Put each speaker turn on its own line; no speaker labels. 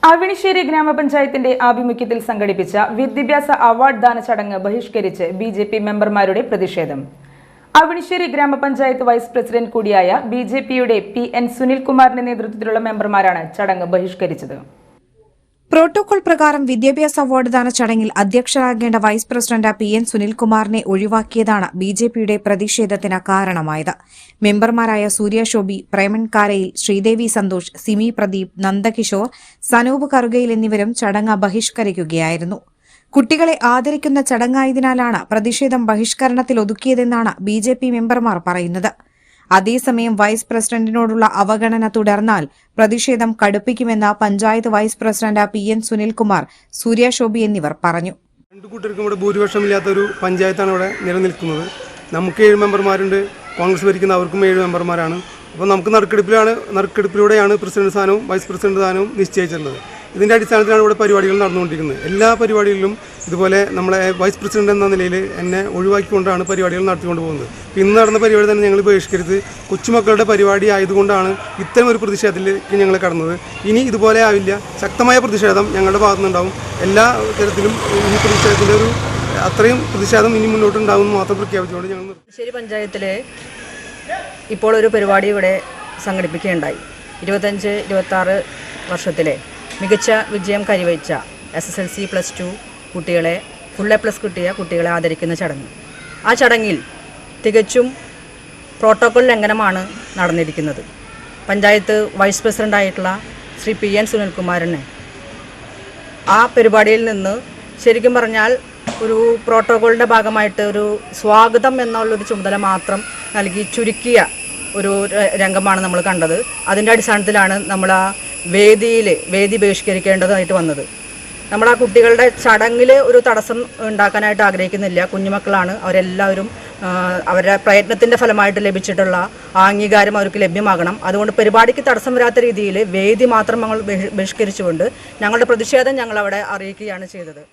അവണിശ്ശേരി ഗ്രാമപഞ്ചായത്തിന്റെ ആഭിമുഖ്യത്തിൽ സംഘടിപ്പിച്ച വിദ്യാഭ്യാസ അവാർഡ് ദാന ചടങ്ങ് ബഹിഷ്കരിച്ച് ബിജെപി മെമ്പർമാരുടെ പ്രതിഷേധം. അവണിശ്ശേരി ഗ്രാമപഞ്ചായത്ത് വൈസ് പ്രസിഡന്റ് കൂടിയായ ബിജെപിയുടെ PN സുനിൽകുമാറിന്റെ നേതൃത്വത്തിലുള്ള മെമ്പർമാരാണ് ചടങ്ങ് ബഹിഷ്കരിച്ചത്.
പ്രോട്ടോകോൾ പ്രകാരം വിദ്യാഭ്യാസ അവാർഡ് ദാന ചടങ്ങിൽ അധ്യക്ഷരാകേണ്ട വൈസ് പ്രസിഡന്റ് PN സുനിൽകുമാറിനെ ഒഴിവാക്കിയതാണ് ബിജെപിയുടെ പ്രതിഷേധത്തിന് കാരണമായത്. മെമ്പർമാരായ സൂര്യ ശോഭി, പ്രേമൻ കാരയിൽ, ശ്രീദേവി സന്തോഷ്, സിമി പ്രദീപ്, നന്ദകിഷോർ, സനൂപ് കറുകയിൽ എന്നിവരും ചടങ്ങ് ബഹിഷ്കരിക്കുകയായിരുന്നു. കുട്ടികളെ ആദരിക്കുന്ന ചടങ്ങായതിനാലാണ് പ്രതിഷേധം ബഹിഷ്കരണത്തിൽ ഒതുക്കിയതെന്നാണ് ബിജെപി മെമ്പർമാർ പറയുന്നത്. അതേസമയം വൈസ് പ്രസിഡന്റിനോടുള്ള അവഗണന തുടർന്നാൽ പ്രതിഷേധം കടുപ്പിക്കുമെന്ന് panchayat vice president PN Sunilkumar, Surya Shobhi എന്നിവർ പറഞ്ഞു.
രണ്ടു കൂട്ടർക്കും ഇവിടെ ഭൂരിപക്ഷമില്ലാത്തൊരു പഞ്ചായത്താണ് ഇവിടെ നിലനിൽക്കുന്നത്. നമുക്ക് 7 മെമ്പർമാരുണ്ട്, കോൺഗ്രസ് ഭരിക്കുന്ന അവർക്കും 7 മെമ്പർമാരാണ്. അപ്പോൾ നമുക്ക് നറുക്കെടുപ്പിലൂടെയാണ് പ്രസിഡന്റ് സ്ഥാനവും വൈസ് പ്രസിഡന്റ് സ്ഥാനവും നിശ്ചയിച്ചിട്ടുള്ളത്. ഇതിൻ്റെ അടിസ്ഥാനത്തിലാണ് ഇവിടെ പരിപാടികൾ നടന്നുകൊണ്ടിരിക്കുന്നത്. എല്ലാ പരിപാടികളിലും ഇതുപോലെ നമ്മളെ വൈസ് പ്രസിഡന്റ് എന്ന നിലയിൽ എന്നെ ഒഴിവാക്കിക്കൊണ്ടാണ് പരിപാടികൾ നടത്തിക്കൊണ്ട് പോകുന്നത്. ഇന്ന് നടന്ന പരിപാടി തന്നെ ഞങ്ങൾ ബഹിഷ്കരിച്ച് കൊച്ചുമക്കളുടെ പരിപാടി ആയതുകൊണ്ടാണ് ഇത്തരം ഒരു പ്രതിഷേധത്തിലേക്ക് ഞങ്ങൾ കടന്നത്. ഇനി ഇതുപോലെ ആവില്ല, ശക്തമായ പ്രതിഷേധം ഞങ്ങളുടെ ഭാഗത്തുനിന്നുണ്ടാവും. എല്ലാ തരത്തിലും ഈ പ്രതിഷേധത്തിൻ്റെ അത്രയും പ്രതിഷേധം ഇനി മുന്നോട്ടുണ്ടാകുമെന്ന് മാത്രം പ്രഖ്യാപിച്ചുകൊണ്ട് ഞങ്ങൾ
അവണിശ്ശേരി പഞ്ചായത്തിലെ ഇപ്പോൾ ഒരു പരിപാടി ഇവിടെ സംഘടിപ്പിക്കുകയുണ്ടായി. 25-26 വർഷത്തിലെ മികച്ച വിജയം കൈവരിച്ച SSLC +2 കുട്ടികളെ, ഫുൾ A+ കിട്ടിയ കുട്ടികളെ ആദരിക്കുന്ന ചടങ്ങ്. ആ ചടങ്ങിൽ തികച്ചും പ്രോട്ടോകോൾ ലംഘനമാണ് നടന്നിരിക്കുന്നത്. പഞ്ചായത്ത് വൈസ് പ്രസിഡൻ്റായിട്ടുള്ള ശ്രീ PN സുനിൽകുമാറിനെ ആ പരിപാടിയിൽ നിന്ന് ശരിക്കും പറഞ്ഞാൽ ഒരു പ്രോട്ടോകോളിൻ്റെ ഭാഗമായിട്ട് ഒരു സ്വാഗതം എന്നുള്ളൊരു ചുമതല മാത്രം നൽകി ചുരുക്കിയ ഒരു രംഗമാണ് നമ്മൾ കണ്ടത്. അതിൻ്റെ അടിസ്ഥാനത്തിലാണ് നമ്മൾ ആ വേദി ബഹിഷ്കരിക്കേണ്ടതായിട്ട് വന്നത്. നമ്മൾ ആ കുട്ടികളുടെ ചടങ്ങിൽ ഒരു തടസ്സം ഉണ്ടാക്കാനായിട്ട് ആഗ്രഹിക്കുന്നില്ല. കുഞ്ഞുമക്കളാണ്, അവരെല്ലാവരും അവരുടെ പ്രയത്നത്തിൻ്റെ ഫലമായിട്ട് ലഭിച്ചിട്ടുള്ള അംഗീകാരം അവർക്ക് ലഭ്യമാകണം. അതുകൊണ്ട് പരിപാടിക്ക് തടസ്സം വരാത്ത രീതിയിൽ വേദി മാത്രം ഞങ്ങൾ ബഹിഷ്കരിച്ചുകൊണ്ട് ഞങ്ങളുടെ പ്രതിഷേധം ഞങ്ങൾ അവിടെ അറിയിക്കുകയാണ് ചെയ്തത്.